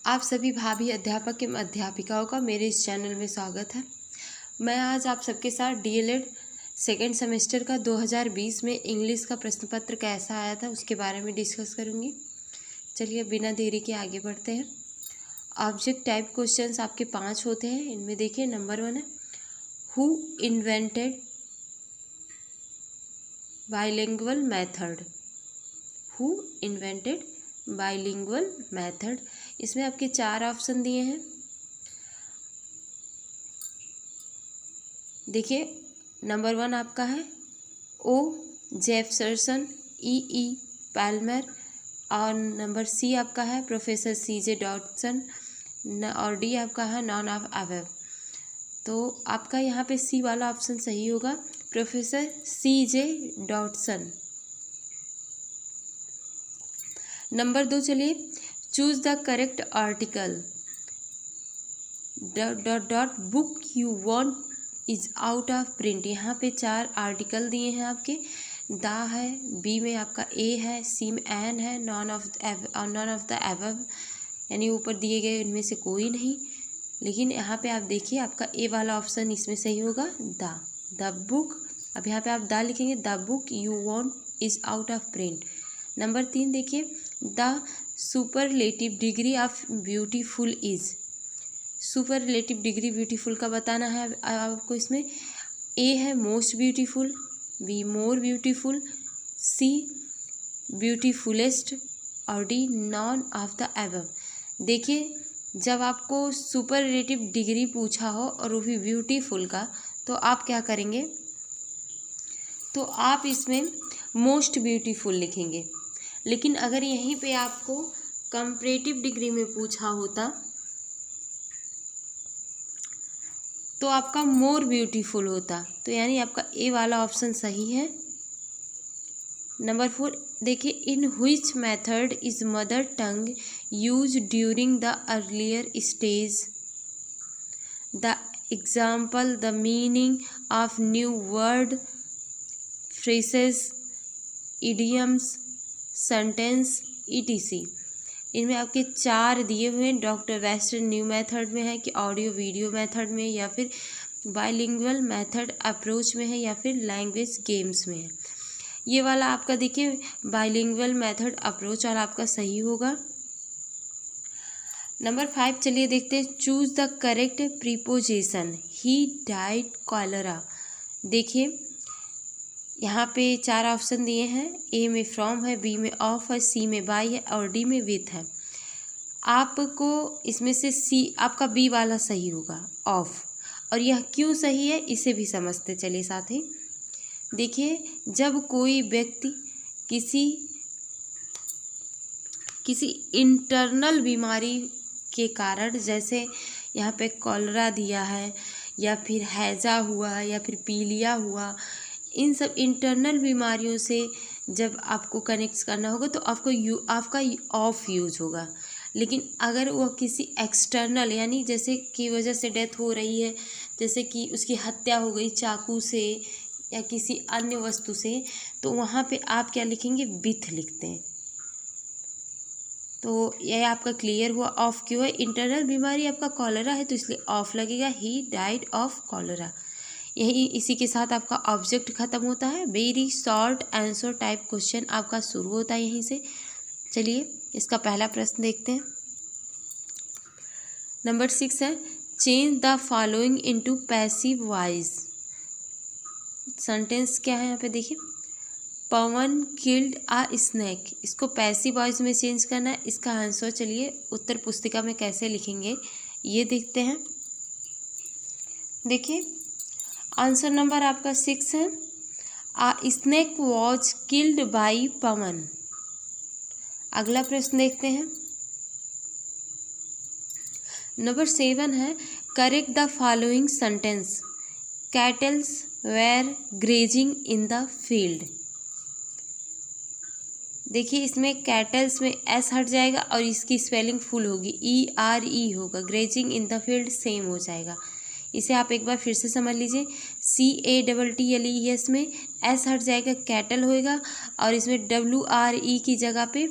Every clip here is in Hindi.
आप सभी भाभी अध्यापक एवं अध्यापिकाओं का मेरे इस चैनल में स्वागत है। मैं आज आप सबके साथ डीएलएड सेकेंड सेमेस्टर का 2020 में इंग्लिश का प्रश्न पत्र कैसा आया था उसके बारे में डिस्कस करूँगी। चलिए बिना देरी के आगे बढ़ते हैं। ऑब्जेक्ट टाइप क्वेश्चंस आपके 5 होते हैं। इनमें देखिए नंबर 1 है, who invented bilingual method. Who invented bilingual method. इसमें आपके 4 ऑप्शन दिए हैं। देखिए नंबर 1 आपका है ओ जेफरसन, ई पैल्मर, और नंबर सी आपका है प्रोफेसर सीजे डॉटसन, और डी आपका है नॉन ऑफ अबव। तो आपका यहाँ पे सी वाला ऑप्शन सही होगा, प्रोफेसर सीजे डॉटसन। नंबर 2 चलिए, choose the correct article. Dot book you want is out of print. यहाँ पे 4 आर्टिकल दिए हैं आपके। द है, बी में आपका ए है, सी में एन है, नॉन ऑफ द एबव, यानी ऊपर दिए गए इनमें से कोई नहीं। लेकिन यहाँ पे आप देखिए आपका ए वाला ऑप्शन इसमें सही होगा, द बुक। अब यहाँ पे आप द लिखेंगे, the book you want is out of print. Number 3 देखिए, the superlative degree of beautiful is. Superlative degree beautiful का बताना है आपको। इसमें ए है most beautiful, B more beautiful, C beautifulest, और D none of the above. देखिए जब आपको सुपरलेटिव डिग्री पूछा हो और वो भी ब्यूटीफुल का, तो आप क्या करेंगे, तो आप इसमें मोस्ट ब्यूटीफुल लिखेंगे। लेकिन अगर यहीं पे आपको कंपैरेटिव डिग्री में पूछा होता तो आपका मोर ब्यूटीफुल होता। तो यानी आपका ए वाला ऑप्शन सही है। नंबर 4 देखिए, in which method is mother tongue use during the earlier stage. The example, the meaning of new word, phrases, idioms, sentence, ETC. इनमें आपके 4 दिए हुए हैं। डॉक्टर वेस्टर्न न्यू मेथड में है कि ऑडियो वीडियो मेथड में, या फिर बाइलिंगुअल मेथड अप्रोच में है, या फिर लैंग्वेज गेम्स में है। ये वाला आपका देखिए बाइलिंगुअल मेथड अप्रोच और आपका सही होगा। नंबर 5 चलिए देखते हैं, choose the correct preposition. He died cholera. देखिए यहाँ पे 4 ऑप्शन दिए हैं। ए में फ्रॉम है, बी में ऑफ है, सी में बाय है, और डी में विथ है। आपको इसमें से सी आपका बी वाला सही होगा, ऑफ। और यह क्यों सही है इसे भी समझते चलिए साथ ही। देखिए जब कोई व्यक्ति किसी इंटरनल बीमारी के कारण, जैसे यहाँ पे कॉलरा दिया है, या फिर हैजा हुआ, या फिर पीलिया हुआ, इन सब इंटरनल बीमारियों से जब आपको कनेक्ट करना होगा तो आपका ऑफ यूज होगा। लेकिन अगर वह किसी एक्सटर्नल, यानी जैसे की वजह से डेथ हो रही है, जैसे कि उसकी हत्या हो गई चाकू से या किसी अन्य वस्तु से, तो वहाँ पे आप क्या लिखेंगे, विथ लिखते हैं। तो यह आपका क्लियर हुआ ऑफ क्यों है। इंटरनल बीमारी आपका कॉलरा है तो इसलिए ऑफ लगेगा, ही डाइड ऑफ कॉलरा। यही इसी के साथ आपका ऑब्जेक्ट खत्म होता है। Very short answer type question आपका शुरू होता है यहीं से। चलिए इसका पहला प्रश्न देखते हैं। नंबर 6 है, change the following into passive voice. Sentence क्या है यहाँ पे देखिए, पवन किल्ड अ स्नेक। इसको पैसिव वॉइस में चेंज करना है। इसका आंसर चलिए उत्तर पुस्तिका में कैसे लिखेंगे ये देखते हैं। देखिए आंसर नंबर आपका 6 है, a snake was killed by Pawan. अगला प्रश्न देखते हैं। नंबर 7 है, correct the following sentence. Cattles were grazing in the field. देखिए इसमें कैटल्स में एस हट जाएगा और इसकी स्पेलिंग फुल होगी, ERE होगा। Grazing in the field same हो जाएगा। इसे आप एक बार फिर से समझ लीजिए। CATTLES में एस हट जाएगा, कैटल होएगा, और इसमें WRE की जगह पे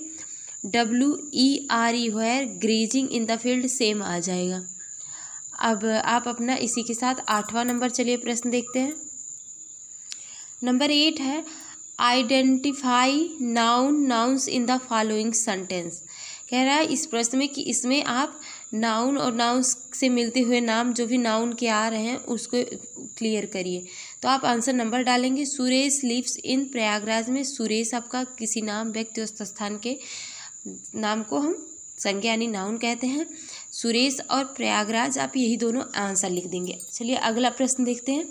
WERE were grazing in the field same आ जाएगा। अब आप अपना इसी के साथ 8वां नंबर चलिए प्रश्न देखते हैं। नंबर 8 है identify nouns in the following sentence. कह रहा है इस प्रश्न में कि इसमें आप नाउन और नाउन्स से मिलते हुए नाम जो भी नाउन के आ रहे हैं उसको क्लियर करिए। तो आप आंसर नंबर डालेंगे। सुरेश लिव्स इन प्रयागराज में सुरेश आपका किसी नाम व्यक्ति और स्थान के नाम को हम संज्ञा यानी नाउन कहते हैं। सुरेश और प्रयागराज आप यही दोनों आंसर लिख देंगे। चलिए अगला प्रश्न देखते हैं।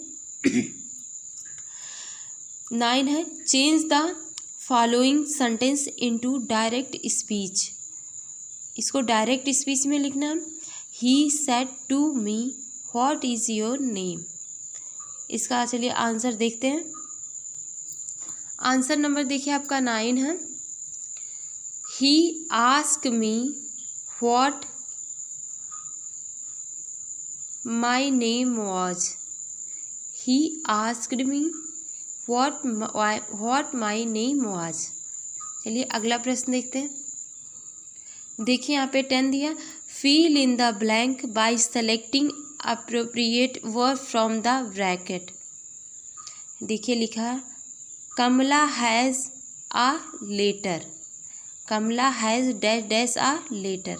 9 है change the following sentence into direct speech. इसको डायरेक्ट स्पीच में लिखना। He said to me what is your name. इसका चलिए आंसर देखते हैं। आंसर नंबर देखिए आपका 9 है। He asked me what my name was. He asked me what my name was. चलिए अगला प्रश्न देखते हैं। देखिए यहाँ पे 10 दिया। Fill in the blank by selecting appropriate verb from the bracket. देखिए लिखा है Kamala has a letter. Kamala has dash dash a letter.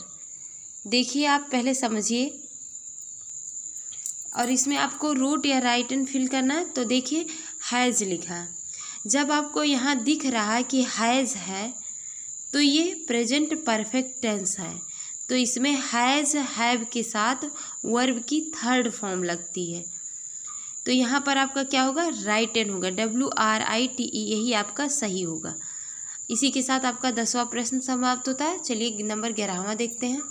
देखिए आप पहले समझिए और इसमें आपको रूट या राइट एंड फिल करना है। तो देखिए हैज़ लिखा है। जब आपको यहाँ दिख रहा है कि हैज़ है तो ये प्रेजेंट परफेक्ट टेंस है। तो इसमें हैज़ हैव के साथ वर्ब की थर्ड फॉर्म लगती है। तो यहाँ पर आपका क्या होगा राइट एंड होगा। WRITE यही आपका सही होगा। इसी के साथ आपका 10वां प्रश्न समाप्त होता है। चलिए नंबर 11वां देखते हैं।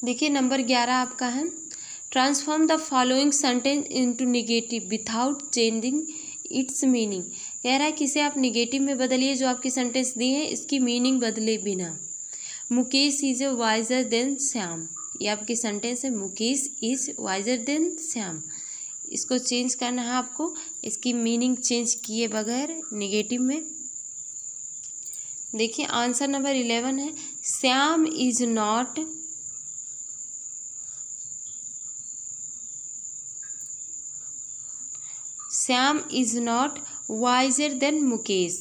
देखिए नंबर 11 आपका है transform the following sentence into negative without changing it's meaning. कह रहा है कि इसे आप निगेटिव में बदलिए जो आपकी सेंटेंस दी है इसकी मीनिंग बदले बिना। Mukesh is visor then Shyam. ये आपकी सेंटेंस है Mukesh is visor then Shyam. इसको चेंज करना है आपको इसकी मीनिंग चेंज किए बगैर निगेटिव में। देखिए आंसर नंबर 11 है Shyam is not Shyam is not visor then Mukesh.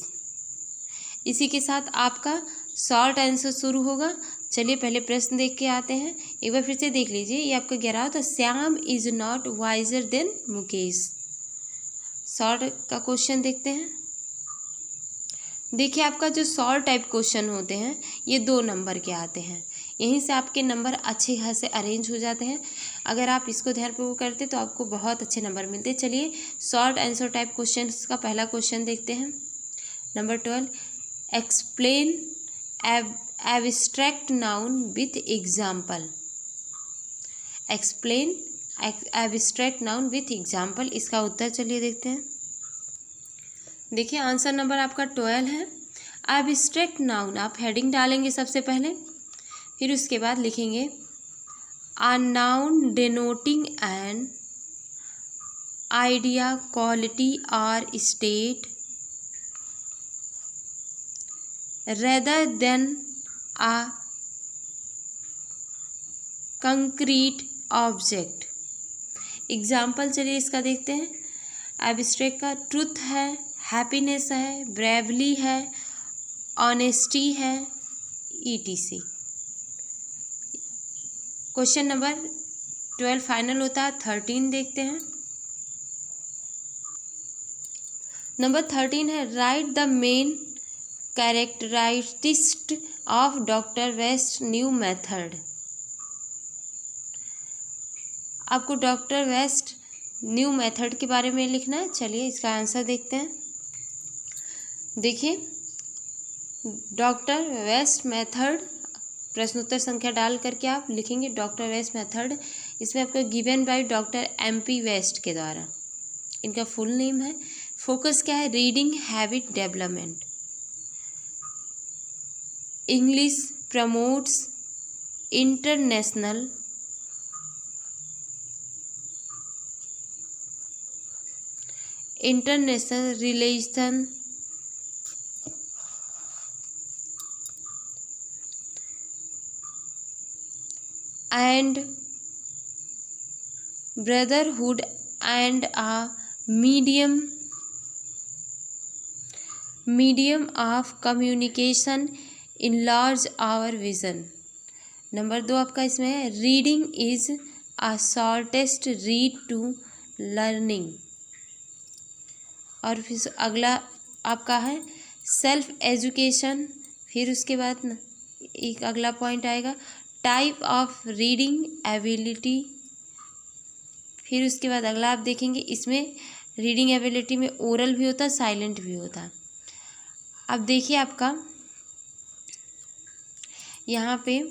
इसी के साथ आपका शॉर्ट आंसर शुरू होगा। चलिए पहले प्रश्न देख के आते हैं। एक बार फिर से देख लीजिए ये आपका 11 तो Shyam is not visor then Mukesh. Short का क्वेश्चन देखते हैं। देखिए आपका जो शॉर्ट टाइप क्वेश्चन होते हैं ये 2 नंबर के आते हैं। यहीं से आपके नंबर अच्छे खासे अरेंज हो जाते हैं। अगर आप इसको ध्यानपूर्वक करते तो आपको बहुत अच्छे नंबर मिलते। चलिए शॉर्ट आंसर टाइप क्वेश्चन का पहला क्वेश्चन देखते हैं। Number 12 explain abstract noun with example. Explain abstract noun with example. इसका उत्तर चलिए देखते हैं। देखिए आंसर नंबर आपका 12 है एब्स्ट्रैक्ट नाउन। आप हेडिंग डालेंगे सबसे पहले फिर उसके बाद लिखेंगे a noun denoting an idea quality और स्टेट रेदर देन आ कंक्रीट ऑब्जेक्ट। एग्जाम्पल चलिए इसका देखते हैं। एब्स्ट्रैक्ट का ट्रुथ है, हैप्पीनेस है, ब्रेवली है, ऑनेस्टी है, ETC। क्वेश्चन नंबर 12 फाइनल होता है। 13 देखते हैं। नंबर 13 है write the main characteristics of doctor West new method. आपको डॉक्टर वेस्ट न्यू मेथड के बारे में लिखना है। चलिए इसका आंसर देखते हैं। देखिए डॉक्टर वेस्ट मेथड प्रश्नोत्तर संख्या डाल करके आप लिखेंगे डॉक्टर वेस्ट मेथड। इसमें आपको given by doctor MP West के द्वारा। इनका फुल नेम है। फोकस क्या है reading habit development. English promotes international relation and brotherhood and a medium of communication enlarge our vision। Number 2 आपका इसमें है reading is a shortest read to learning. और फिर अगला आपका है सेल्फ एजुकेशन। फिर उसके बाद एक अगला पॉइंट आएगा टाइप ऑफ रीडिंग एबिलिटी। फिर उसके बाद अगला आप देखेंगे इसमें रीडिंग एबिलिटी में ओरल भी होता है, साइलेंट भी होता है। अब देखिए आपका यहाँ पे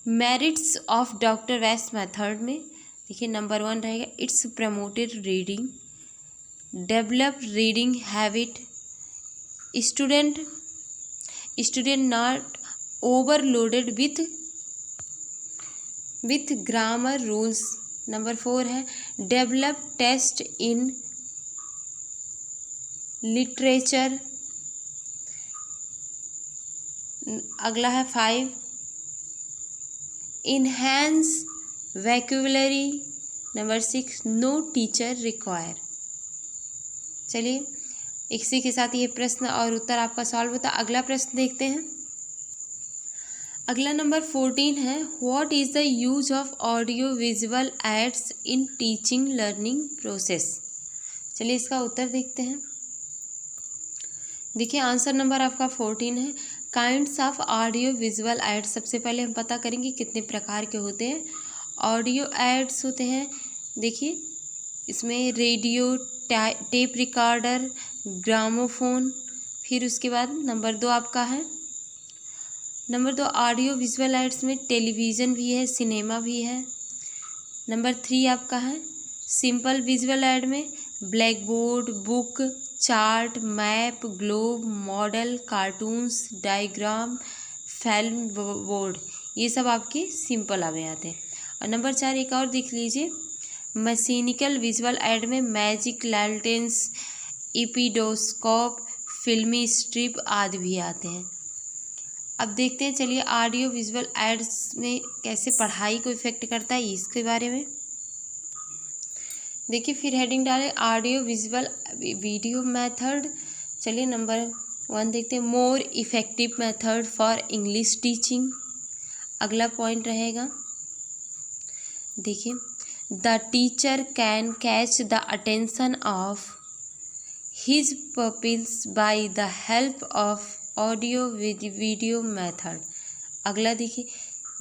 merits of doctor West method में देखिए नंबर 1 रहेगा it's promoted reading, develop reading habit, student not overloaded with grammar rules. Number 4 है डेवलप टेस्ट इन लिटरेचर। अगला है 5 enhance vocabulary. Number 6 no teacher require. चलिए इसी के साथ ये प्रश्न और उत्तर आपका सॉल्व होता है। अगला प्रश्न देखते हैं। अगला नंबर 14 है what is the use of audio visual aids in teaching learning process. चलिए इसका उत्तर देखते हैं। देखिए आंसर नंबर आपका 14 है kinds of audio visual aids. सबसे पहले हम पता करेंगे कितने प्रकार के होते हैं। ऑडियो एड्स होते हैं देखिए इसमें रेडियो, टेप रिकॉर्डर, ग्रामोफोन। फिर उसके बाद नंबर 2 आपका है नंबर 2 ऑडियो विजुअल एड्स में टेलीविज़न भी है, सिनेमा भी है। नंबर 3 आपका है सिंपल विजुअल एड में black board, book, chart, map, globe, model, cartoons, diagram, film board, ये सब आपके सिंपल आ जाते हैं। और नंबर 4 एक और देख लीजिए मैकेनिकल विजुअल एड में मैजिक लैंटर्न्स, इपिडोस्कोप, फिल्मी स्ट्रिप आदि भी आते हैं। अब देखते हैं चलिए ऑडियो विजुअल एड्स में कैसे पढ़ाई को इफेक्ट करता है इसके बारे में। देखिए फिर हेडिंग डालें ऑडियो विजुअल वीडियो मेथड। चलिए नंबर 1 देखते हैं more effective method for English teaching. अगला पॉइंट रहेगा देखिए the teacher can catch the attention of his pupils by the help of audio video method. अगला देखिए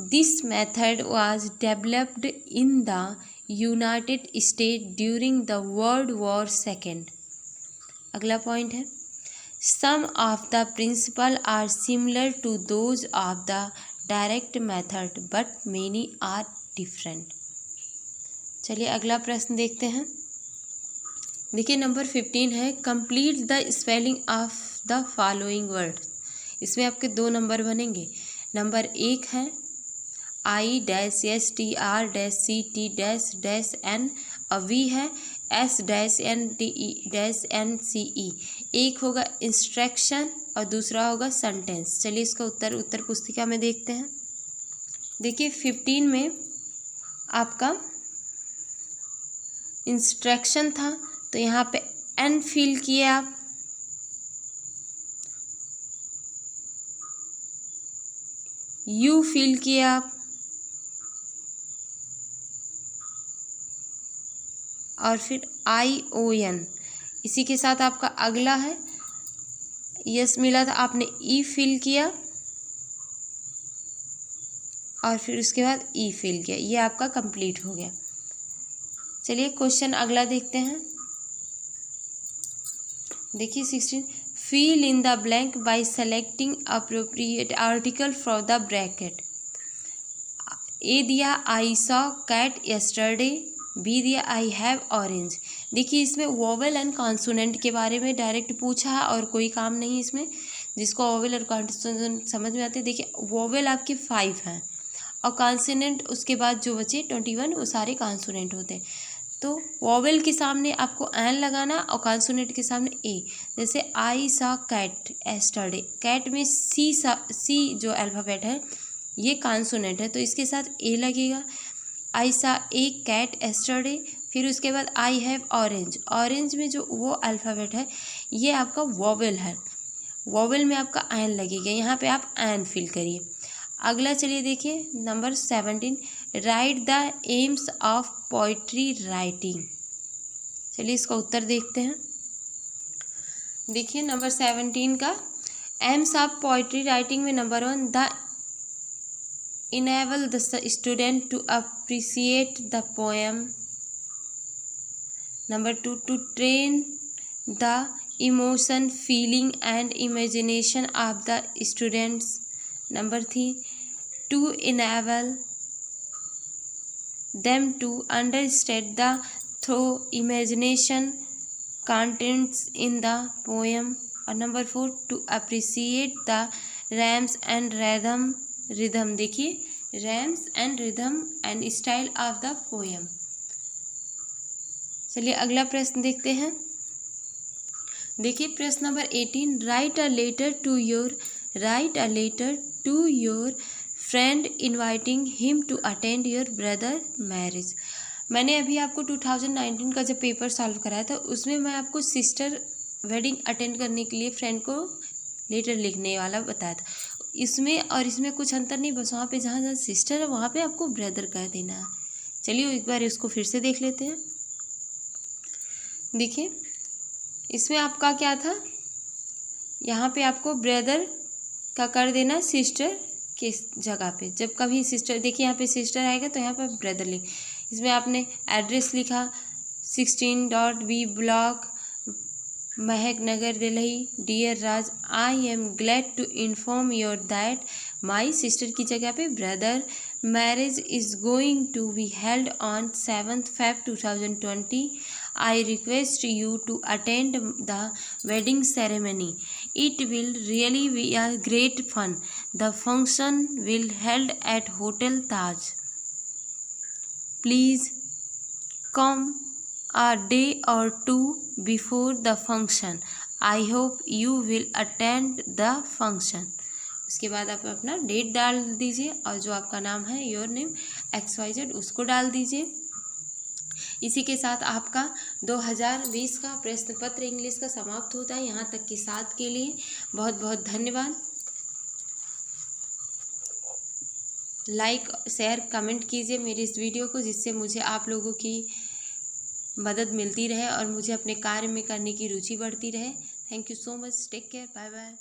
this method was developed in the United State during the world war second. अगला पॉइंट है some of the principle are similar to those of the direct method but many are different. चलिए अगला प्रश्न देखते हैं। देखिए नंबर 15 है complete the spelling of the following word. इसमें आपके 2 नंबर बनेंगे। नंबर 1 है I-STR-CT-N और V है S-NTE-NCE। एक होगा इंस्ट्रक्शन और दूसरा होगा सेंटेंस। चलिए इसका उत्तर पुस्तिका में देखते हैं। देखिए 15 में आपका इंस्ट्रक्शन था तो यहाँ पे N फिल किए आप, U फिल किए आप और फिर ION। इसी के साथ आपका अगला है यस मिला था आपने E फिल किया और फिर उसके बाद E फिल किया। ये आपका कंप्लीट हो गया। चलिए क्वेश्चन अगला देखते हैं। देखिए 16 fill in the blank by selecting appropriate article from the bracket. A दिया I saw cat yesterday, B दिया आई हैव ऑरेंज। देखिए इसमें वोवेल एंड कॉन्सोनेंट के बारे में डायरेक्ट पूछा है और कोई काम नहीं इसमें। जिसको वोवेल और कॉन्सोनेंट समझ में आते हैं देखिए वोवेल आपके 5 हैं और कॉन्सोनेंट उसके बाद जो बचे 21 वो सारे कॉन्सोनेंट होते हैं। तो वोवेल के सामने आपको एन लगाना और कॉन्सोनेंट के सामने ए। जैसे I saw cat yesterday, cat में सी जो अल्फ़ाबेट है ये कॉन्सोनेंट है तो इसके साथ ए लगेगा। आई सा ए कैट एस्टरडे, फिर उसके बाद आई हैव ऑरेंज, ऑरेंज में जो वो अल्फ़ाबेट है ये आपका वोवेल है, वोवेल में आपका एन लगेगा, यहाँ पे आप एन फिल करिए। अगला चलिए देखिए number 17, right the AIIMS of poetry writing. चलिए इसका उत्तर देखते हैं। देखिए नंबर 17 का एम्स ऑफ पोइट्री राइटिंग में number 1, the enable the student to appreciate the poem. Number 2, to train the emotion, feeling and imagination of the students. Number 3, to enable them to understand the through imagination contents in the poem. और नंबर 4, to appreciate the rhymes and rhythm, देखिए rhymes and rhythm and style of the poem. चलिए अगला प्रश्न देखते हैं। देखिए प्रश्न number 18, write a letter to your friend inviting him to attend your brother marriage. मैंने अभी आपको 2019 का जब पेपर सॉल्व कराया था उसमें मैं आपको सिस्टर वेडिंग अटेंड करने के लिए फ्रेंड को लेटर लिखने वाला बताया था। इसमें और इसमें कुछ अंतर नहीं, बस वहाँ पे जहाँ जहाँ सिस्टर है वहाँ पे आपको ब्रदर कर देना है। चलिए एक बार इसको फिर से देख लेते हैं। देखिए इसमें आपका क्या था, यहाँ पे आपको ब्रदर का कर देना सिस्टर के जगह पे। जब कभी सिस्टर, देखिए यहाँ पे सिस्टर आएगा तो यहाँ पे ब्रदर लिख, इसमें आपने एड्रेस लिखा 16.B block Mahak Nagar Delhi. Dear Raj, I am glad to inform your that my sister की जगह पे brother marriage is going to be held on 7th Feb 2020. I request you to attend the wedding ceremony. It will really be a great fun. The function will held at hotel Taj. Please come a day or two before the function. I hope you will attend the function. उसके बाद आप अपना डेट डाल दीजिए और जो आपका नाम है योर नेम XYZ उसको डाल दीजिए। इसी के साथ आपका 2020 का प्रश्न पत्र इंग्लिश का समाप्त होता है। यहाँ तक के साथ के लिए बहुत बहुत धन्यवाद। लाइक शेयर कमेंट कीजिए मेरी इस वीडियो को, जिससे मुझे आप लोगों की मदद मिलती रहे और मुझे अपने कार्य में करने की रुचि बढ़ती रहे। Thank you so much, take care, bye bye.